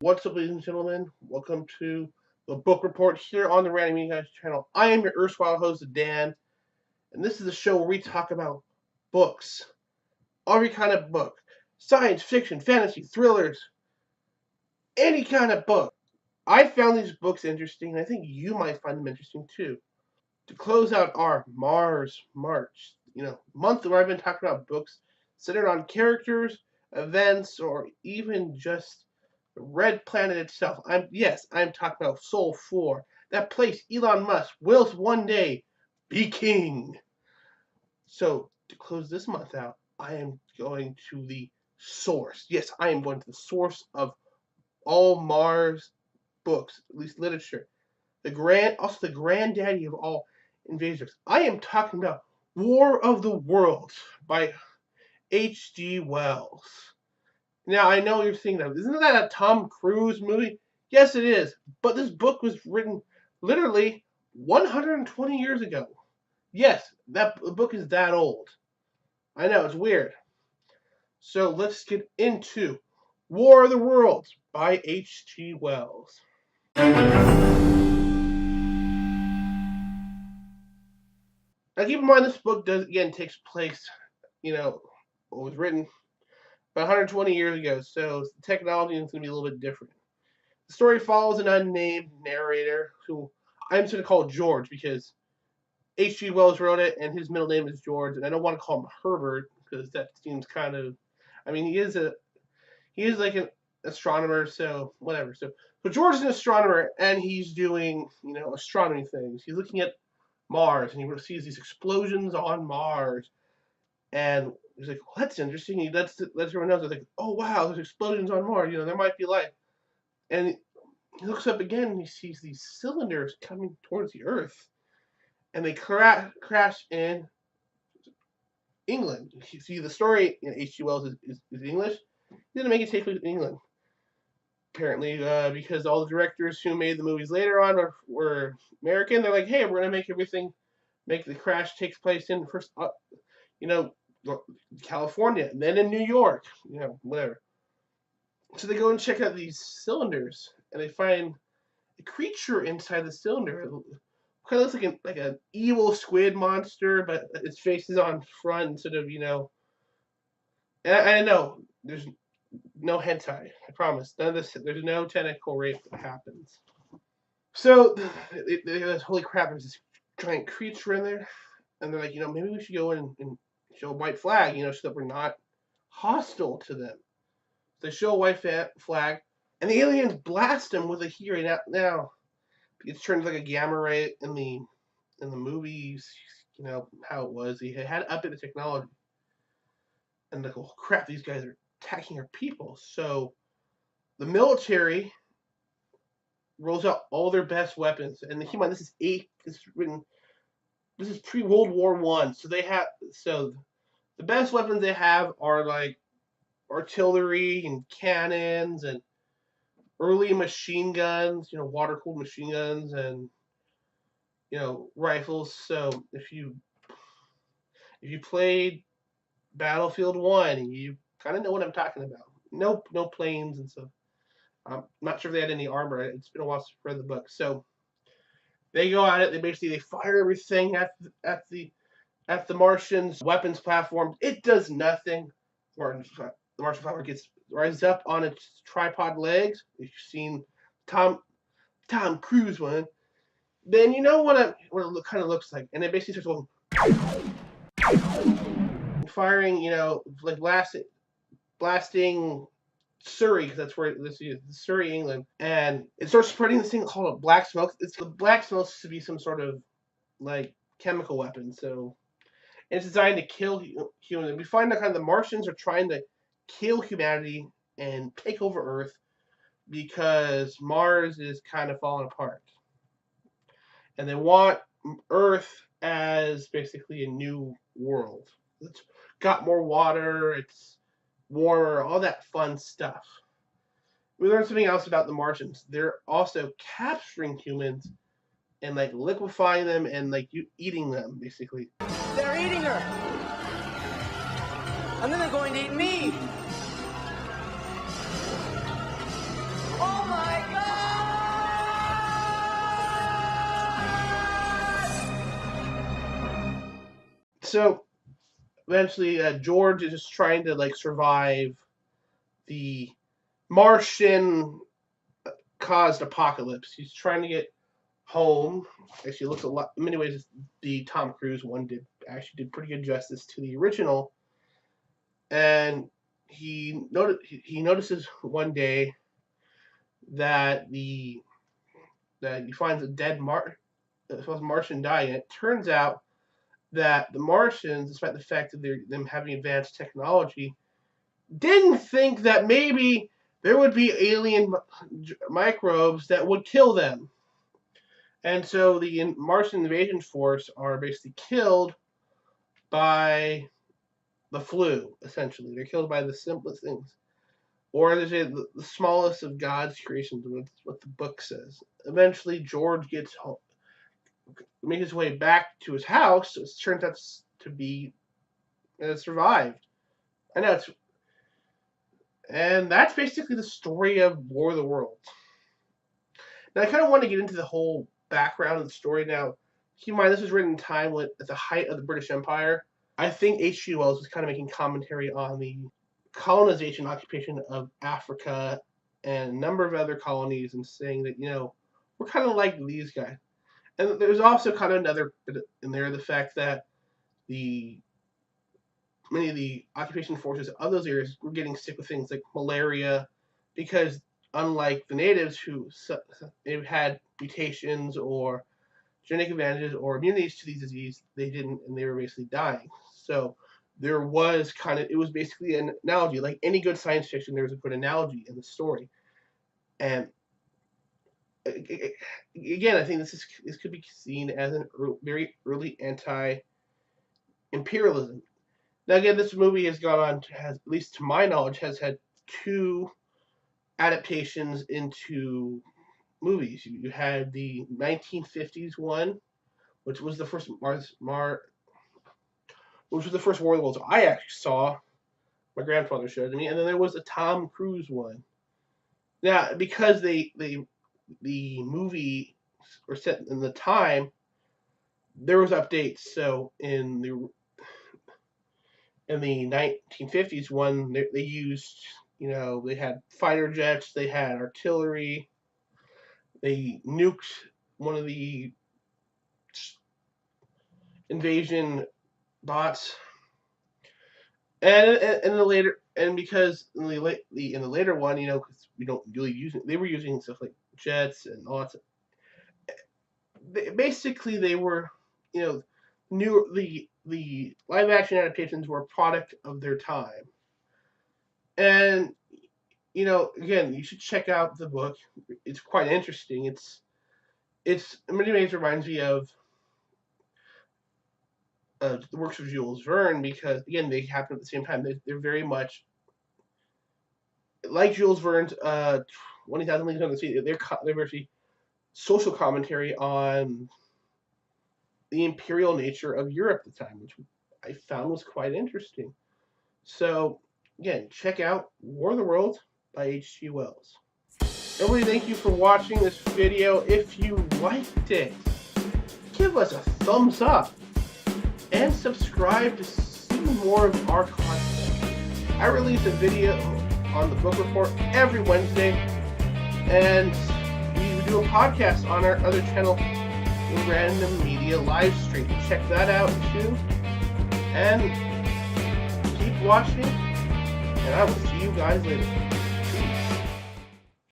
What's up, ladies and gentlemen? Welcome to the book report here on the Random Media Guys channel. I am your erstwhile host, Dan, and this is the show where we talk about books. Every kind of book. Science fiction, fantasy, thrillers, any kind of book. I found these books interesting, and I think you might find them interesting too. To close out our Mars March, month where I've been talking about books centered on characters, events, or even just the red planet itself. I'm talking about Soul 4, that place Elon Musk wills one day be king. So to close this month out, I am going to the source. Yes, I am going to the source of all Mars books, at least literature. Also the granddaddy of all invaders. I am talking about War of the Worlds by H.G. Wells. Now, I know you're thinking that, isn't that a Tom Cruise movie? Yes, it is. But this book was written literally 120 years ago. Yes, that book is that old. I know, it's weird. So let's get into War of the Worlds by H.G. Wells. Now, keep in mind, this book takes place, it was written about 120 years ago, so the technology is going to be a little bit different. The story follows an unnamed narrator who I'm just going to call George because H.G. Wells wrote it, and his middle name is George, and I don't want to call him Herbert because that seems kind of, he is like an astronomer, so whatever. So George is an astronomer, and he's doing, astronomy things. He's looking at Mars, and he sees these explosions on Mars, and he's like, well, that's interesting. He lets everyone know. They're like, oh wow, there's explosions on Mars. There might be life. And he looks up again, and he sees these cylinders coming towards the Earth, and they crash in England. You see, the story in H.G. Wells is English. He didn't make it take place in England, apparently, because all the directors who made the movies later on were American. They're like, hey, we're gonna make the crash takes place in first, California, and then in New York, whatever. So they go and check out these cylinders, and they find a creature inside the cylinder. It kind of looks like an evil squid monster, but its face is on front instead of, And I know there's no hentai. I promise. None of this. There's no tentacle rape that happens. So they're holy crap! There's this giant creature in there, and they're like, maybe we should go in and show a white flag, so that we're not hostile to them. They show a white flag, and the aliens blast them with a Hearing. Now it turns like a gamma ray in the movies. How it was. They had to update the technology, and like, oh crap, these guys are attacking our people. So the military rolls out all their best weapons, and keep in mind, this is pre-World War I. So the best weapons they have are like artillery and cannons and early machine guns, water-cooled machine guns and rifles. So if you played Battlefield 1, you kind of know what I'm talking about. No planes and stuff. I'm not sure if they had any armor. It's been a while since I've read the book. So they go at it. They fire everything at the Martians' weapons platform. It does nothing. The Martian platform rises up on its tripod legs. If you've seen Tom Cruise one, then you know what it kind of looks like. And it basically starts going, firing, like blasting Surrey, because that's where this is, Surrey, England, and it starts spreading this thing called a black smoke. The black smoke is to be some sort of like chemical weapon, so it's designed to kill humans. We find that kind of the Martians are trying to kill humanity and take over Earth because Mars is kind of falling apart, and they want Earth as basically a new world. It's got more water. It's warmer, all that fun stuff. We learned something else about the Martians. They're also capturing humans and like liquefying them and like eating them, basically. They're eating her! And then they're going to eat me! Oh So eventually, George is just trying to like survive the Martian caused apocalypse. He's trying to get home. Actually, it looks a lot. In many ways, the Tom Cruise one did pretty good justice to the original. And he notices one day that he finds a dead Martian dying. It turns out that the Martians, despite the fact that them having advanced technology, didn't think that maybe there would be alien microbes that would kill them. And so the Martian invasion force are basically killed by the flu, essentially. They're killed by the simplest things. Or they say the smallest of God's creations, that's what the book says. Eventually, George gets home, makes his way back to his house. So it turns out to be survived. I know and that's basically the story of War of the Worlds. Now, I kind of want to get into the whole background of the story now. Keep in mind, this was written in time at the height of the British Empire. I think H.G. Wells was kind of making commentary on the colonization, occupation of Africa and a number of other colonies, and saying that, we're kind of like these guys. And there's also kind of another bit in there, the fact that many of the occupation forces of those areas were getting sick with things like malaria, because unlike the natives who had mutations or genetic advantages or immunities to these diseases, they didn't, and they were basically dying. So there was it was basically an analogy. Like any good science fiction, there was a good analogy in the story. And again, I think this could be seen as a very early anti-imperialism. Now, again, this movie has gone on to, at least to my knowledge, has had 2 adaptations into movies. You had the 1950s one, which was the first which was the first War of the Worlds I actually saw. My grandfather showed it to me, and then there was a Tom Cruise one. Now, because the movie were set in the time, there was updates. So in the 1950s one, they used, they had fighter jets, they had artillery, they nuked one of the invasion bots, and because in the later one, because we don't really use it, they were using stuff like jets and all that stuff. They were, the live action adaptations were a product of their time. And, again, you should check out the book. It's quite interesting. It's in many ways reminds me of the works of Jules Verne, because, again, they happen at the same time. They're very much like Jules Verne's 20,000 Leagues Under the Sea. They're actually social commentary on the imperial nature of Europe at the time, which I found was quite interesting. So, again, check out War of the Worlds by H.G. Wells. Everybody, thank you for watching this video. If you liked it, give us a thumbs up and subscribe to see more of our content. I release a video on the book report every Wednesday, and we do a podcast on our other channel, the Random Media Live Stream. Check that out too, and keep watching, and I will see you guys later.